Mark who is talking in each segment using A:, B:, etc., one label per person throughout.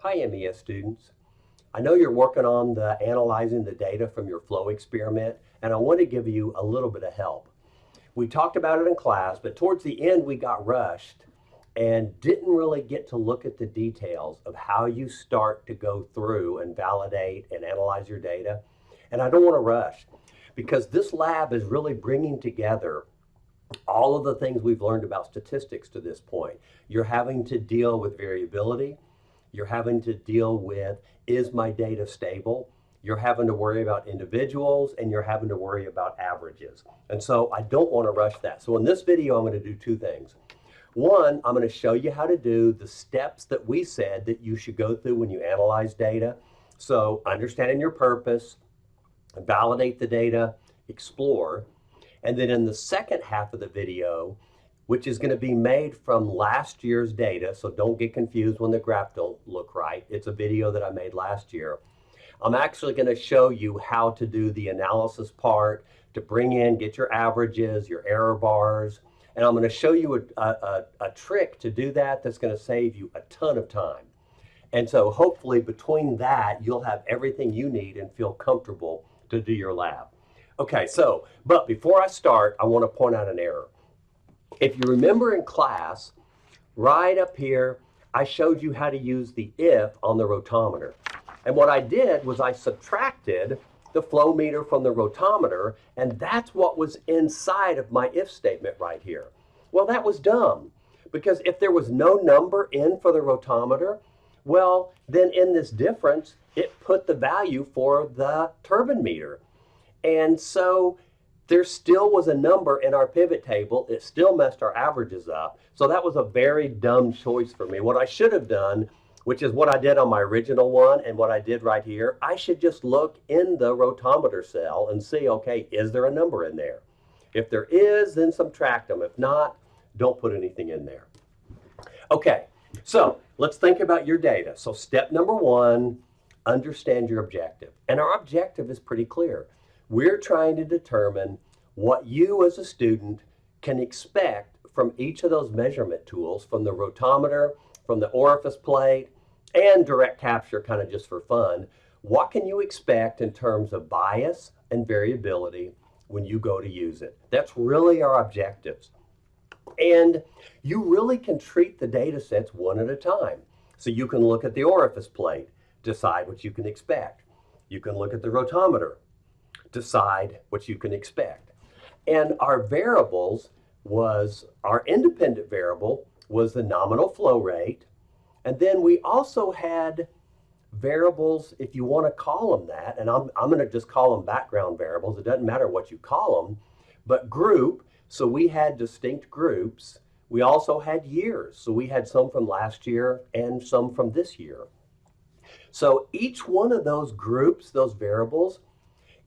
A: Hi MES students. I know you're working on analyzing the data from your flow experiment, and I want to give you a little bit of help. We talked about it in class, but towards the end we got rushed and didn't really get to look at the details of how you start to go through and validate and analyze your data. And I don't want to rush because this lab is really bringing together all of the things we've learned about statistics to this point. You're having to deal with variability. You're having to deal with, is my data stable? You're having to worry about individuals, and you're having to worry about averages. And so I don't want to rush that. So in this video, I'm going to do two things. One, I'm going to show you how to do the steps that we said that you should go through when you analyze data. So understanding your purpose, validate the data, explore. And then in the second half of the video, which is going to be made from last year's data, so don't get confused when the graph don't look right. It's a video that I made last year. I'm actually going to show you how to do the analysis part, to bring in, get your averages, your error bars, and I'm going to show you a trick to do that that's going to save you a ton of time. And so hopefully between that, you'll have everything you need and feel comfortable to do your lab. Okay, but before I start, I want to point out an error. If you remember in class, right up here, I showed you how to use the if on the rotometer. And what I did was I subtracted the flow meter from the rotometer, and that's what was inside of my if statement right here. Well, that was dumb, because if there was no number in for the rotometer, well, then in this difference, it put the value for the turbine meter. And so there still was a number in our pivot table. It still messed our averages up. So that was a very dumb choice for me. What I should have done, which is what I did on my original one and what I did right here, I should just look in the rotometer cell and see, okay, is there a number in there? If there is, then subtract them. If not, don't put anything in there. Okay, so let's think about your data. So step number one, understand your objective. And our objective is pretty clear. We're trying to determine what you as a student can expect from each of those measurement tools, from the rotometer, from the orifice plate, and direct capture, kind of just for fun. What can you expect in terms of bias and variability when you go to use it? That's really our objectives. And you really can treat the data sets one at a time. So you can look at the orifice plate, decide what you can expect. You can look at the rotometer, decide what you can expect. And our variables was, our independent variable was the nominal flow rate. And then we also had variables, if you want to call them that, and I'm going to just call them background variables. It doesn't matter what you call them, but group. So we had distinct groups. We also had years. So we had some from last year and some from this year. So each one of those groups, those variables,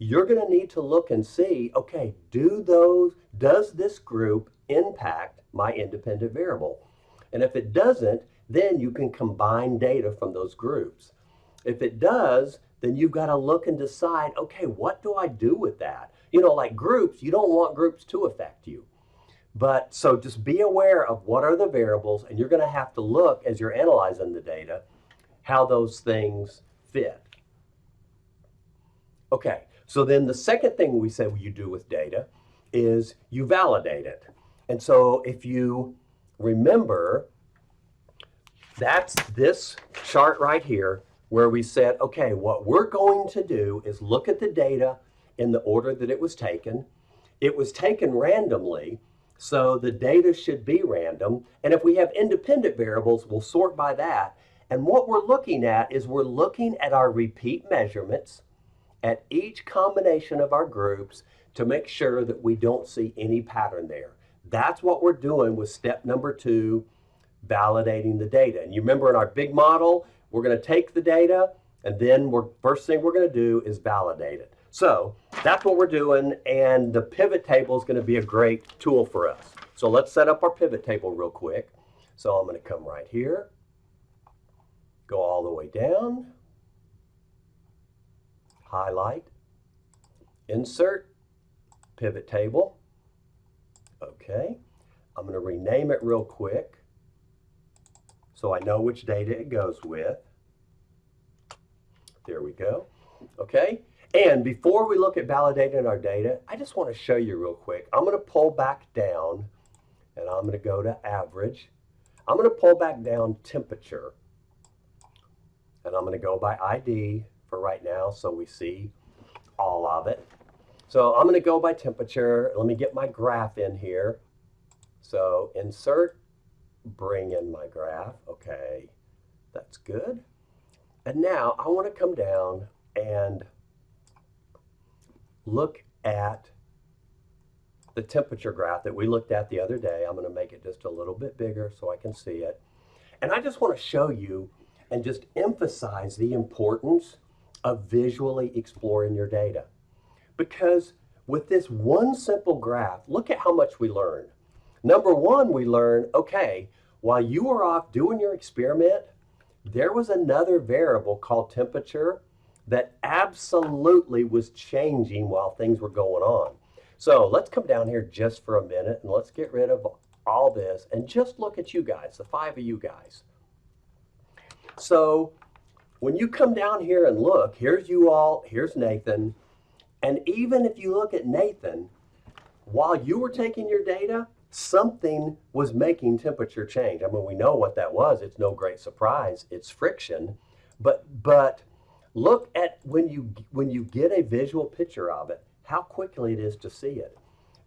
A: you're going to need to look and see, okay, does this group impact my independent variable? And if it doesn't, then you can combine data from those groups. If it does, then you've got to look and decide, okay, what do I do with that? You know, like groups, you don't want groups to affect you. But so just be aware of what are the variables, and you're going to have to look as you're analyzing the data, how those things fit. Okay. So then the second thing we said you do with data is you validate it. And so if you remember, that's this chart right here where we said, okay, what we're going to do is look at the data in the order that it was taken. It was taken randomly, so the data should be random. And if we have independent variables, we'll sort by that. And what we're looking at is we're looking at our repeat measurements at each combination of our groups to make sure that we don't see any pattern there. That's what we're doing with step number two, validating the data. And you remember in our big model, we're going to take the data, and then first thing we're going to do is validate it. So that's what we're doing, and the pivot table is going to be a great tool for us. So let's set up our pivot table real quick. So I'm going to come right here, go all the way down, highlight, insert, pivot table. Okay, I'm going to rename it real quick so I know which data it goes with. There we go. Okay. And before we look at validating our data, I just want to show you real quick. I'm going to pull back down and I'm going to go to average. I'm going to pull back down temperature. And I'm going to go by ID for right now so we see all of it. So I'm going to go by temperature. Let me get my graph in here. So insert, bring in my graph. Okay, that's good. And now I want to come down and look at the temperature graph that we looked at the other day. I'm going to make it just a little bit bigger so I can see it. And I just want to show you and just emphasize the importance of visually exploring your data. Because with this one simple graph, look at how much we learned. Number one, we learned, okay, while you were off doing your experiment, there was another variable called temperature that absolutely was changing while things were going on. So let's come down here just for a minute and let's get rid of all this and just look at you guys, the 5 of you guys. So when you come down here and look, here's you all, here's Nathan, and even if you look at Nathan, while you were taking your data, something was making temperature change. I mean, we know what that was. It's no great surprise. It's friction. But look at when you get a visual picture of it, how quickly it is to see it.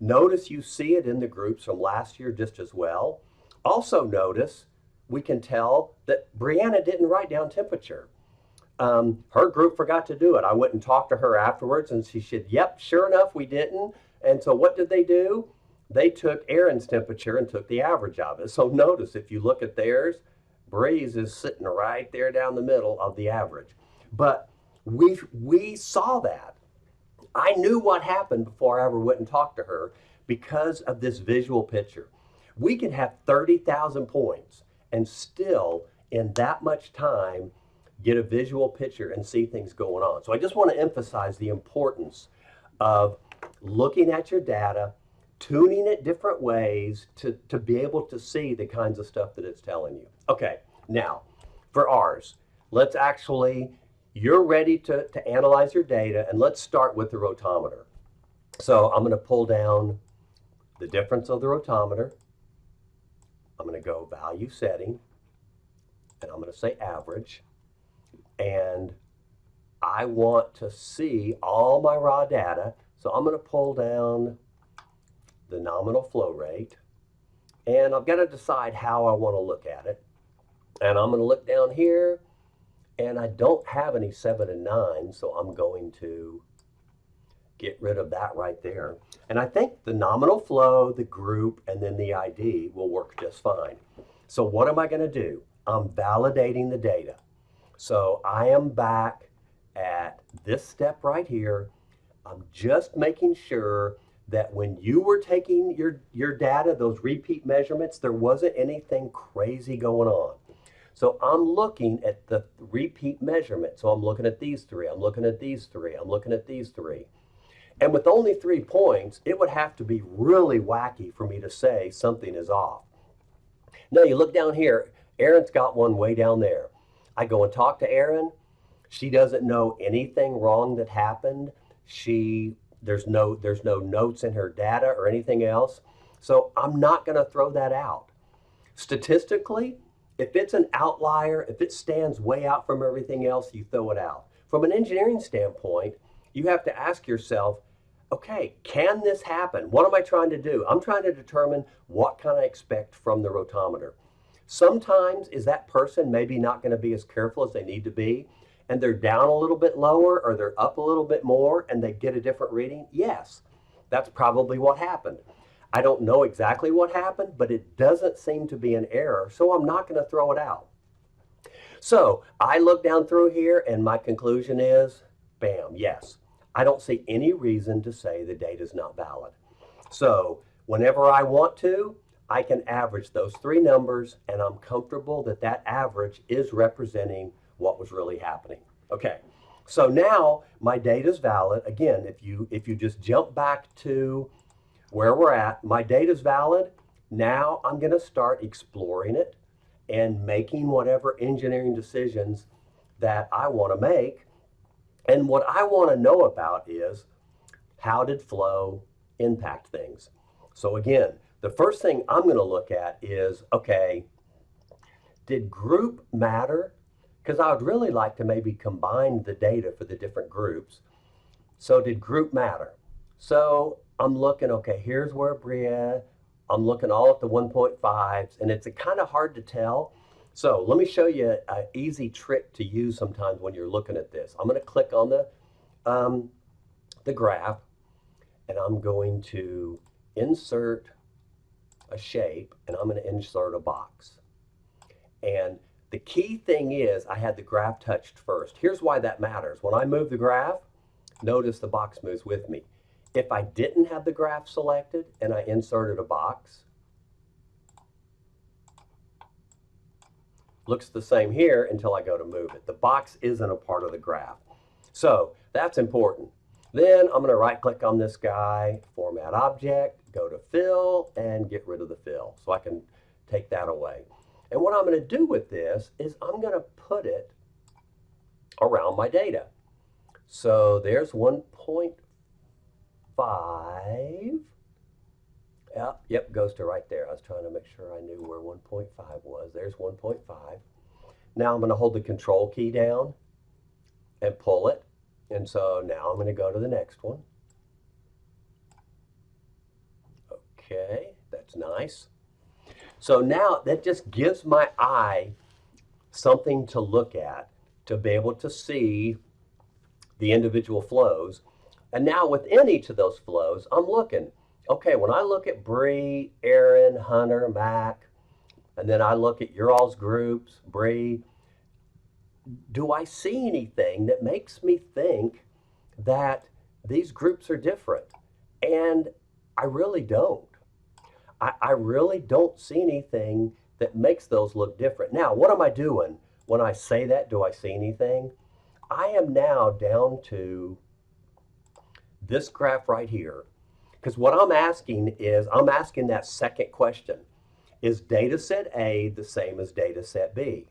A: Notice you see it in the groups from last year just as well. Also notice we can tell that Brianna didn't write down temperature. Her group forgot to do it. I went and talked to her afterwards and she said, yep, sure enough, we didn't. And so what did they do? They took Aaron's temperature and took the average of it. So notice if you look at theirs, Bree's is sitting right there down the middle of the average. But we saw that. I knew what happened before I ever went and talked to her because of this visual picture. We can have 30,000 points and still in that much time get a visual picture and see things going on. So I just want to emphasize the importance of looking at your data, tuning it different ways to be able to see the kinds of stuff that it's telling you. Okay, now for ours, let's actually, you're ready to analyze your data, and let's start with the rotometer. So I'm going to pull down the difference of the rotometer. I'm going to go value setting, and I'm going to say average. And I want to see all my raw data. So I'm going to pull down the nominal flow rate. And I've got to decide how I want to look at it. And I'm going to look down here. And I don't have any 7 and 9. So I'm going to get rid of that right there. And I think the nominal flow, the group, and then the ID will work just fine. So what am I going to do? I'm validating the data. So I am back at this step right here. I'm just making sure that when you were taking your data, those repeat measurements, there wasn't anything crazy going on. So I'm looking at the repeat measurement. So I'm looking at these 3, I'm looking at these 3, I'm looking at these 3. And with only 3 points, it would have to be really wacky for me to say something is off. Now you look down here, Aaron's got one way down there. I go and talk to Erin. She doesn't know anything wrong that happened. There's no notes in her data or anything else. So I'm not going to throw that out. Statistically, if it's an outlier, if it stands way out from everything else, you throw it out. From an engineering standpoint, you have to ask yourself, okay, can this happen? What am I trying to do? I'm trying to determine what can I expect from the rotometer. Sometimes is that person maybe not going to be as careful as they need to be, and they're down a little bit lower or they're up a little bit more and they get a different reading? Yes, that's probably what happened. I don't know exactly what happened, but it doesn't seem to be an error, so I'm not going to throw it out. So I look down through here and my conclusion is, bam, yes. I don't see any reason to say the data is not valid. So whenever I want to, I can average those 3 numbers and I'm comfortable that that average is representing what was really happening. Okay, so now my data is valid. Again, if you just jump back to where we're at, my data is valid. Now I'm going to start exploring it and making whatever engineering decisions that I want to make And what I want to know about is, how did flow impact things? So again, the first thing I'm going to look at is, okay, did group matter? Because I would really like to maybe combine the data for the different groups. So did group matter? So I'm looking, okay, here's where Bria, I'm looking all at the 1.5s, and it's kind of hard to tell. So let me show you an easy trick to use sometimes when you're looking at this. I'm going to click on the graph, and I'm going to insert a shape, and I'm going to insert a box. And the key thing is I had the graph touched first. Here's why that matters. When I move the graph, notice the box moves with me. If I didn't have the graph selected and I inserted a box, looks the same here until I go to move it. The box isn't a part of the graph. So that's important. Then I'm going to right click on this guy, format object, go to fill, and get rid of the fill. So I can take that away. And what I'm going to do with this is I'm going to put it around my data. So there's 1.5. Yep, goes to right there. I was trying to make sure I knew where 1.5 was. There's 1.5. Now I'm going to hold the control key down and pull it. And so now I'm going to go to the next one. Okay, that's nice. So now that just gives my eye something to look at, to be able to see the individual flows. And now within each of those flows, I'm looking, okay, when I look at Bree, Aaron, Hunter, Mac, and then I look at your all's groups, Bree, do I see anything that makes me think that these groups are different? And I really don't. I really don't see anything that makes those look different. Now, what am I doing when I say that? Do I see anything? I am now down to this graph right here, because what I'm asking is, I'm asking that second question. Is data set A the same as data set B?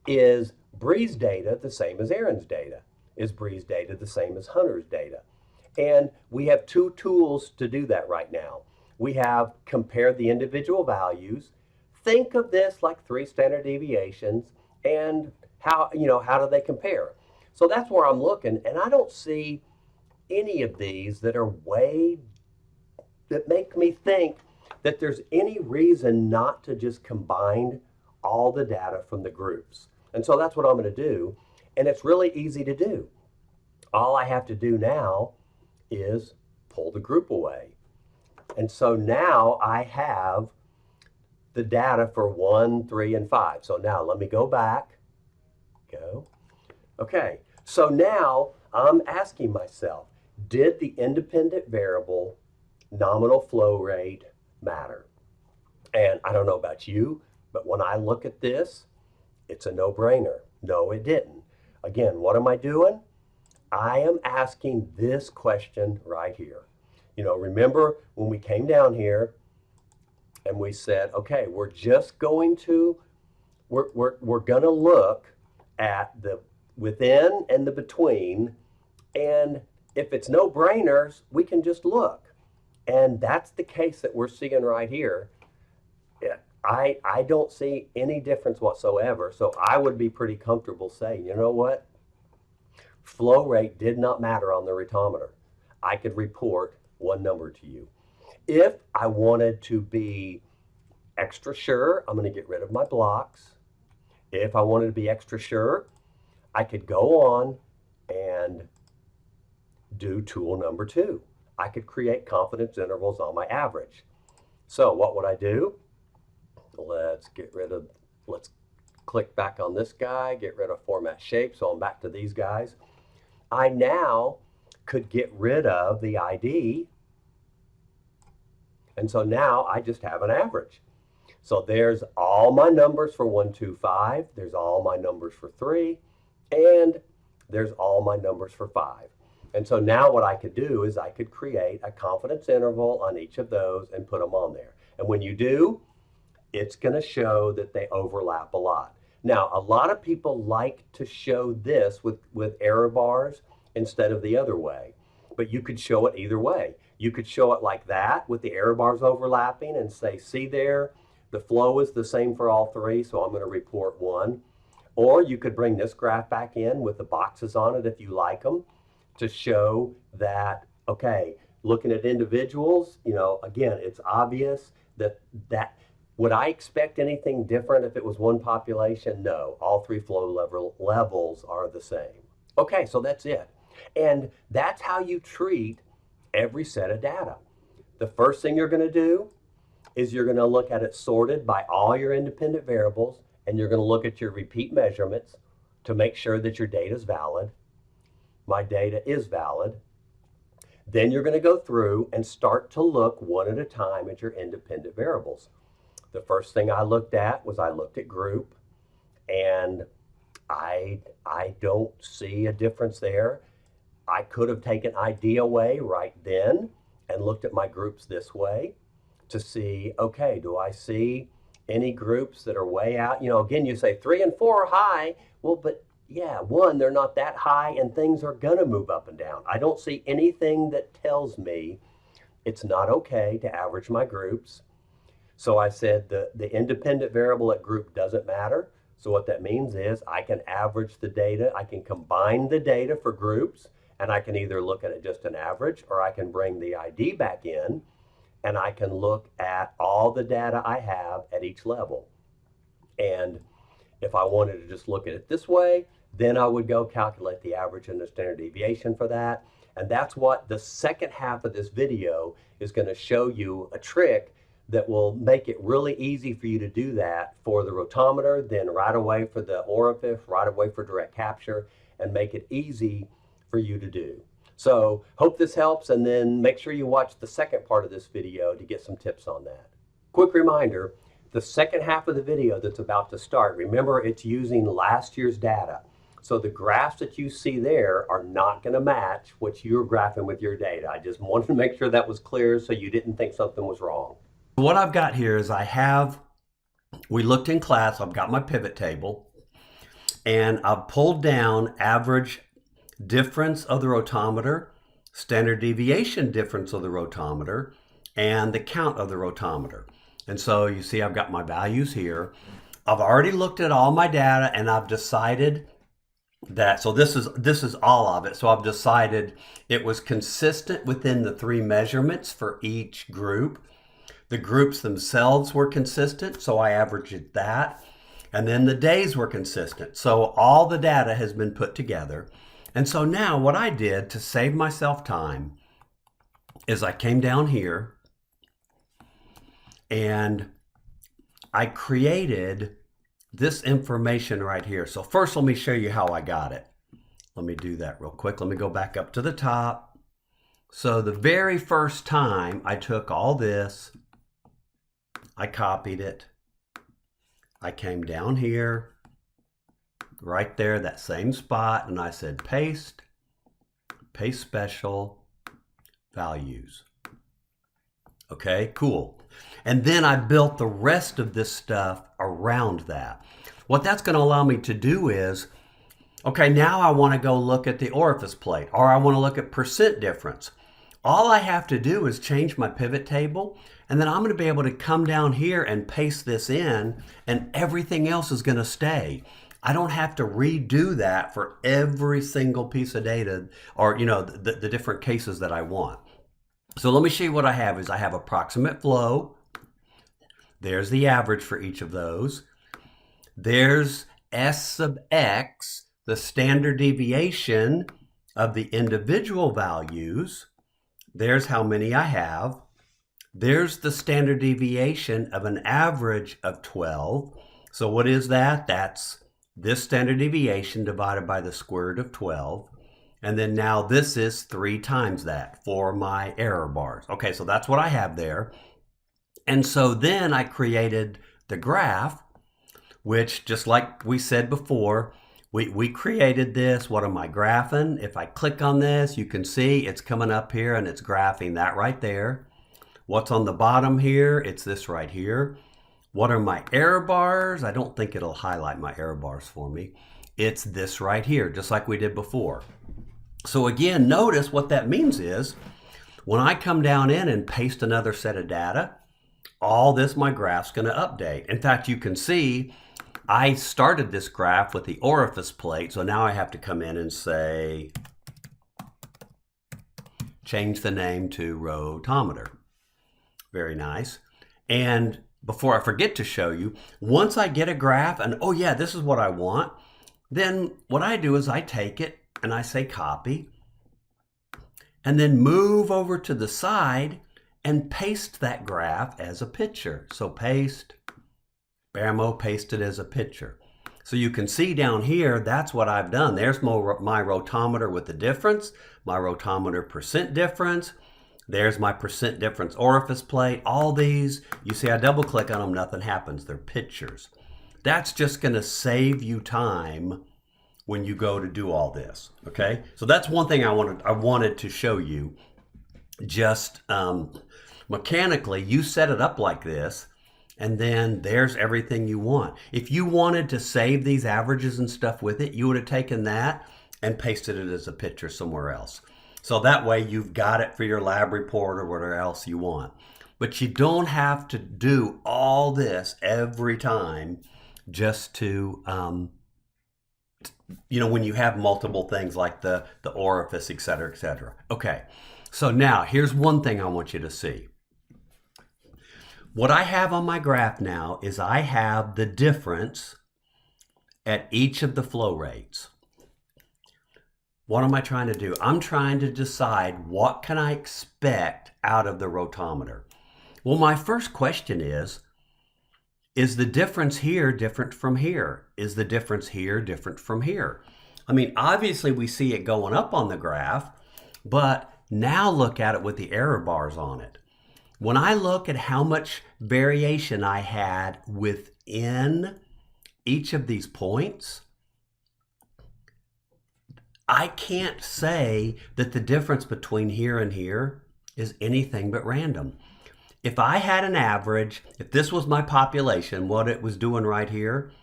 A: Is Bree's data the same as Aaron's data? Is Bree's data the same as Hunter's data? And we have two tools to do that right now. We have compare the individual values. Think of this like 3 standard deviations, and how do they compare? So that's where I'm looking, and I don't see any of these that make me think that there's any reason not to just combine all the data from the groups. And so that's what I'm going to do, and it's really easy to do. All I have to do now is pull the group away. And so now I have the data for 1, 3, and 5. So now let me go back. Go. Okay, so now I'm asking myself, did the independent variable nominal flow rate matter? And I don't know about you, but when I look at this, it's a no-brainer. No, it didn't. Again, what am I doing? I am asking this question right here. Remember when we came down here and we said, okay, we're going to look at the within and the between, and if it's no-brainers, we can just look. And that's the case that we're seeing right here. I don't see any difference whatsoever, so I would be pretty comfortable saying, you know what? Flow rate did not matter on the retometer. I could report one number to you. If I wanted to be extra sure, I'm going to get rid of my blocks. If I wanted to be extra sure, I could go on and do tool number 2. I could create confidence intervals on my average. So what would I do? Let's click back on this guy, get rid of format shape, so I'm back to these guys. I now could get rid of the ID, and so now I just have an average. So there's all my numbers for 1, 2, 5, there's all my numbers for 3, and there's all my numbers for 5. And so now what I could do is I could create a confidence interval on each of those and put them on there. And when you do, it's going to show that they overlap a lot. Now, a lot of people like to show this with error bars instead of the other way, but you could show it either way. You could show it like that with the error bars overlapping and say, see there, the flow is the same for all three, so I'm going to report 1. Or you could bring this graph back in with the boxes on it if you like them to show that, okay, looking at individuals, again, it's obvious that would I expect anything different if it was one population? No, all 3 flow levels are the same. Okay, so that's it. And that's how you treat every set of data. The first thing you're going to do is you're going to look at it sorted by all your independent variables, and you're going to look at your repeat measurements to make sure that your data is valid. My data is valid. Then you're going to go through and start to look one at a time at your independent variables. The first thing I looked at was I looked at group, and I don't see a difference there. I could have taken ID away right then and looked at my groups this way to see, okay, do I see any groups that are way out? Again, you say 3 and 4 are high. Well, but yeah, 1, they're not that high, and things are going to move up and down. I don't see anything that tells me it's not okay to average my groups. So I said the independent variable at group doesn't matter. So what that means is I can average the data. I can combine the data for groups, and I can either look at it just an average, or I can bring the ID back in, and I can look at all the data I have at each level. And if I wanted to just look at it this way, then I would go calculate the average and the standard deviation for that. And that's what the second half of this video is going to show you, a trick that will make it really easy for you to do that for the rotometer, then right away for the orifice, right away for direct capture, and make it easy for you to do. So hope this helps, and then make sure you watch the second part of this video to get some tips on that. Quick reminder, the second half of the video that's about to start, remember it's using last year's data. So the graphs that you see there are not going to match what you're graphing with your data. I just wanted to make sure that was clear so you didn't think something was wrong. What I've got here is we looked in class, I've got my pivot table, and I've pulled down average difference of the rotometer, standard deviation difference of the rotometer, and the count of the rotometer. And so you see I've got my values here. I've already looked at all my data, and I've decided that, so this is all of it. So I've decided it was consistent within the 3 measurements for each group. The groups themselves were consistent, so I averaged that. And then the days were consistent. So all the data has been put together. And so now what I did to save myself time is I came down here and I created this information right here. So first let me show you how I got it. Let me do that real quick. Let me go back up to the top. So the very first time I took all this, I copied it. I came down here, right there, that same spot, and I said paste special values. Okay, cool. And then I built the rest of this stuff around that. What that's going to allow me to do is, okay, now I want to go look at the orifice plate, or I want to look at percent difference. All I have to do is change my pivot table, and then I'm going to be able to come down here and paste this in, and everything else is going to stay. I don't have to redo that for every single piece of data, or the different cases that I want. So let me show you what I have. I have approximate flow. There's the average for each of those. There's S sub x, the standard deviation of the individual values. There's how many I have. There's the standard deviation of an average of 12. So what is that? That's this standard deviation divided by the square root of 12. And then now this is 3 times that for my error bars. Okay, so that's what I have there. And so then I created the graph, which, just like we said before, we created this. What am I graphing? If I click on this, you can see it's coming up here and it's graphing that right there. What's on the bottom here? It's this right here. What are my error bars? I don't think it'll highlight my error bars for me. It's this right here, just like we did before. So again, notice what that means is when I come down in and paste another set of data, all this, my graph's going to update. In fact, you can see I started this graph with the orifice plate, so now I have to come in and say, change the name to rotometer. Very nice. And before I forget to show you, once I get a graph and, oh yeah, this is what I want, then what I do is I take it and I say copy, and then move over to the side and paste that graph as a picture. So paste, bammo, paste it as a picture. So you can see down here, that's what I've done. There's my rotometer with the difference, my rotometer percent difference. There's my percent difference orifice plate. All these, you see I double click on them, nothing happens. They're pictures. That's just going to save you time when you go to do all this, okay? So that's one thing I wanted to show you. Just mechanically, you set it up like this, and then there's everything you want. If you wanted to save these averages and stuff with it, you would have taken that and pasted it as a picture somewhere else. So that way you've got it for your lab report or whatever else you want. But you don't have to do all this every time just to, you know, when you have multiple things like the orifice, et cetera, et cetera. Okay, so now here's one thing I want you to see. What I have on my graph now is I have the difference at each of the flow rates. What am I trying to do? I'm trying to decide what can I expect out of the rotometer. Well, my first question is the difference here different from here? Is the difference here different from here? I mean, obviously we see it going up on the graph, but now look at it with the error bars on it. When I look at how much variation I had within each of these points, I can't say that the difference between here and here is anything but random. If I had an average, if this was my population, what it was doing right here,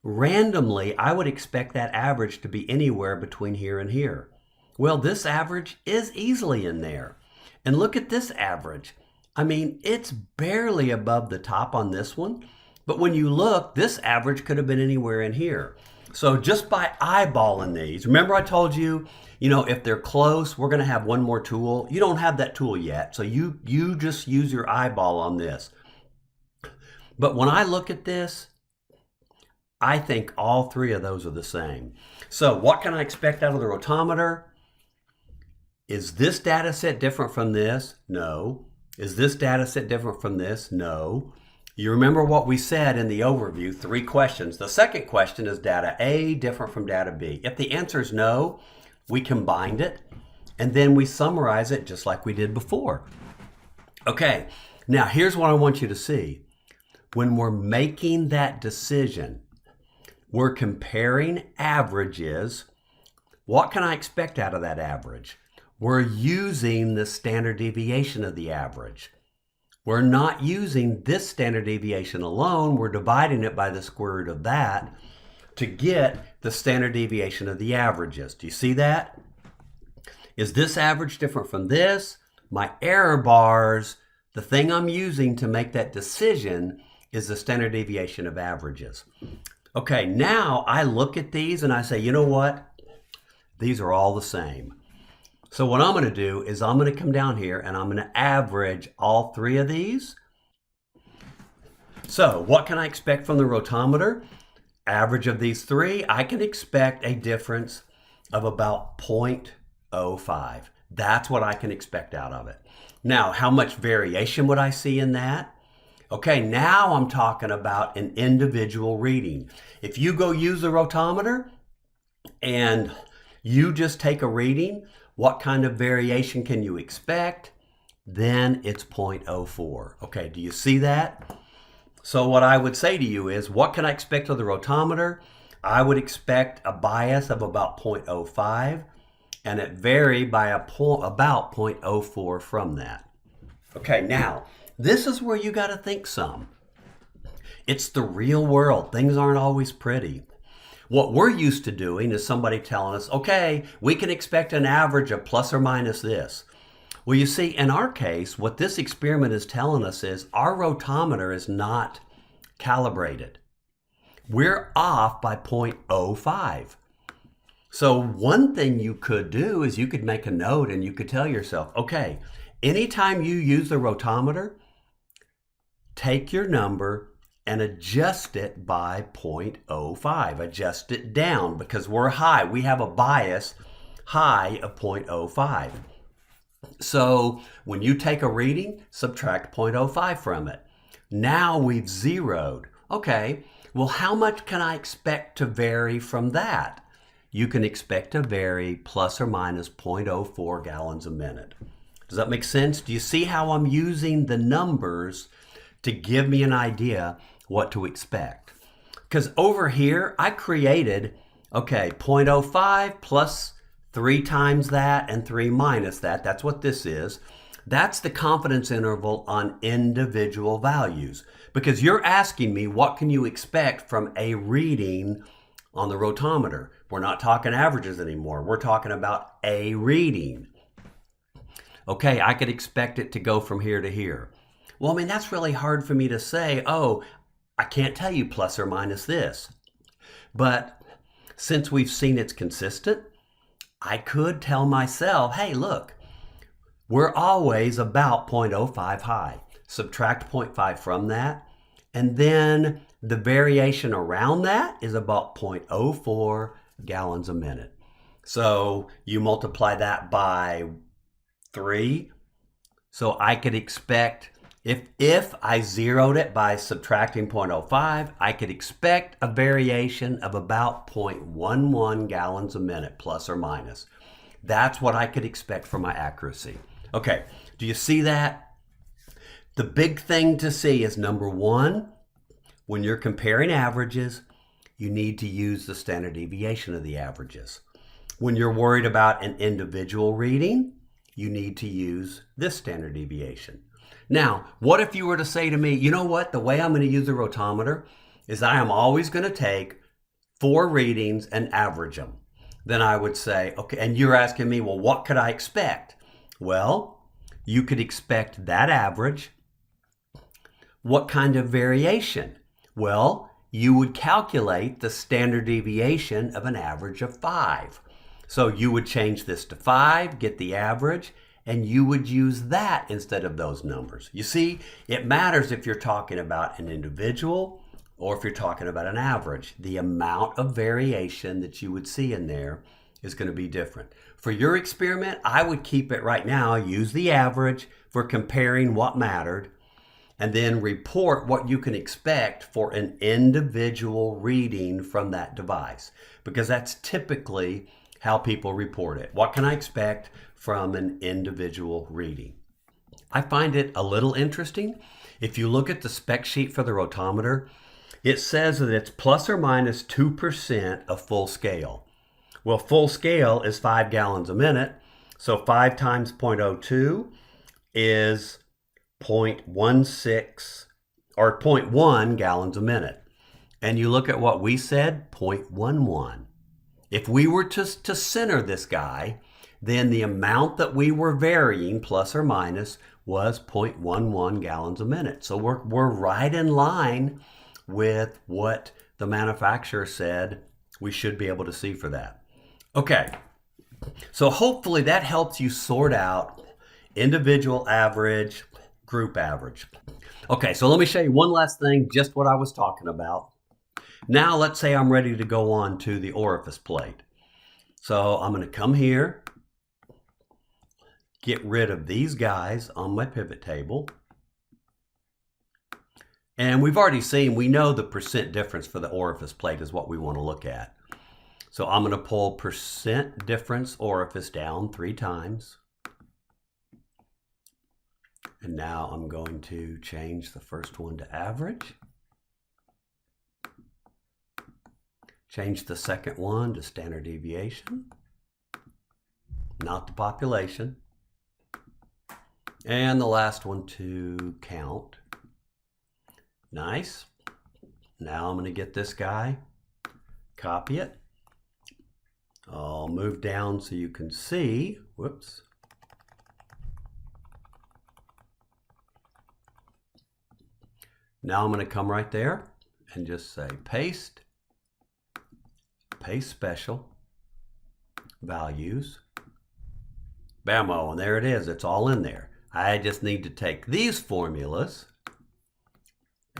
A: randomly, I would expect that average to be anywhere between here and here. Well, this average is easily in there. And look at this average. I mean, it's barely above the top on this one. But when you look, this average could have been anywhere in here. So just by eyeballing these, remember I told you, if they're close, we're going to have one more tool. You don't have that tool yet, so you just use your eyeball on this. But when I look at this, I think all three of those are the same. So what can I expect out of the rotometer? Is this data set different from this? No. Is this data set different from this? No. You remember what we said in the overview, 3 questions. The second question is data A different from data B? If the answer is no, we combined it, and then we summarize it just like we did before. Okay, now here's what I want you to see. When we're making that decision, we're comparing averages. What can I expect out of that average? We're using the standard deviation of the average. We're not using this standard deviation alone. We're dividing it by the square root of that to get the standard deviation of the averages. Do you see that? Is this average different from this? My error bars, the thing I'm using to make that decision is the standard deviation of averages. Okay, now I look at these and I say, you know what? These are all the same. So what I'm going to do is I'm going to come down here and I'm going to average all 3 of these. So what can I expect from the rotometer? Average of these 3, I can expect a difference of about 0.05. That's what I can expect out of it. Now, how much variation would I see in that? Okay, now I'm talking about an individual reading. If you go use the rotometer and you just take a reading, what kind of variation can you expect? Then it's 0.04. Okay, do you see that? So what I would say to you is, what can I expect of the rotometer? I would expect a bias of about 0.05, and it varied by about 0.04 from that. Okay, now, this is where you got to think some. It's the real world. Things aren't always pretty. What we're used to doing is somebody telling us, okay, we can expect an average of plus or minus this. Well, you see, in our case, what this experiment is telling us is our rotometer is not calibrated. We're off by 0.05. So one thing you could do is you could make a note and you could tell yourself, okay, anytime you use the rotometer, take your number and adjust it by 0.05. Adjust it down because we're high. We have a bias high of 0.05. So when you take a reading, subtract 0.05 from it. Now we've zeroed. Okay, well, how much can I expect to vary from that? You can expect to vary plus or minus 0.04 gallons a minute. Does that make sense? Do you see how I'm using the numbers to give me an idea what to expect? Because over here, I created, okay, 0.05 plus 3 times that and 3 minus that. That's what this is. That's the confidence interval on individual values. Because you're asking me, what can you expect from a reading on the rotometer? We're not talking averages anymore. We're talking about a reading. Okay, I could expect it to go from here to here. Well, I mean, that's really hard for me to say, oh, I can't tell you plus or minus this. But since we've seen it's consistent, I could tell myself, hey, look, we're always about 0.05 high. Subtract 0.5 from that, and then the variation around that is about 0.04 gallons a minute. So you multiply that by 3. So I could expect, if I zeroed it by subtracting 0.05, I could expect a variation of about 0.11 gallons a minute, plus or minus. That's what I could expect for my accuracy. Okay, do you see that? The big thing to see is, number one, when you're comparing averages, you need to use the standard deviation of the averages. When you're worried about an individual reading, you need to use this standard deviation. Now, what if you were to say to me, you know what, the way I'm going to use the rotometer is I am always going to take 4 readings and average them. Then I would say, okay, and you're asking me, well, what could I expect? Well, you could expect that average. What kind of variation? Well, you would calculate the standard deviation of an average of 5. So you would change this to 5, get the average, and you would use that instead of those numbers. You see, it matters if you're talking about an individual or if you're talking about an average. The amount of variation that you would see in there is going to be different. For your experiment, I would keep it right now, use the average for comparing what mattered, and then report what you can expect for an individual reading from that device, because that's typically how people report it. What can I expect from an individual reading? I find it a little interesting. If you look at the spec sheet for the rotometer, it says that it's plus or minus 2% of full scale. Well, full scale is 5 gallons a minute, so 5 times 0.02 is 0.16 or 0.1 gallons a minute. And you look at what we said, 0.11. If we were to center this guy, then the amount that we were varying, plus or minus, was 0.11 gallons a minute. So we're right in line with what the manufacturer said we should be able to see for that. Okay, so hopefully that helps you sort out individual average, group average. Okay, so let me show you one last thing, just what I was talking about. Now let's say I'm ready to go on to the orifice plate. So I'm going to come here, get rid of these guys on my pivot table. And we've already seen, we know the percent difference for the orifice plate is what we want to look at. So I'm going to pull percent difference orifice down 3 times. And now I'm going to change the first one to average. Change the second one to standard deviation, not the population. And the last one to count. Nice. Now I'm going to get this guy, copy it. I'll move down so you can see. Whoops. Now I'm going to come right there and just say paste, paste special, values, bammo, and there it is. It's all in there. I just need to take these formulas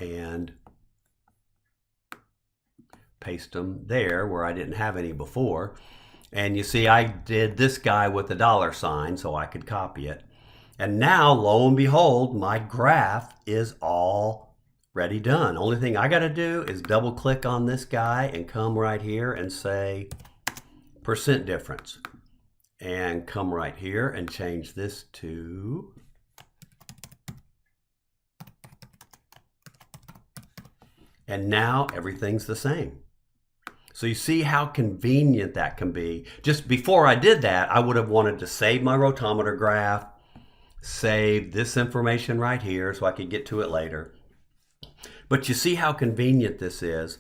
A: and paste them there where I didn't have any before. And you see I did this guy with the $sign so I could copy it. And now, lo and behold, my graph is already done. Only thing I got to do is double click on this guy and come right here and say percent difference. And come right here and change this to and now everything's the same. So you see how convenient that can be. Just before I did that, I would have wanted to save my rotometer graph, save this information right here so I could get to it later. But you see how convenient this is.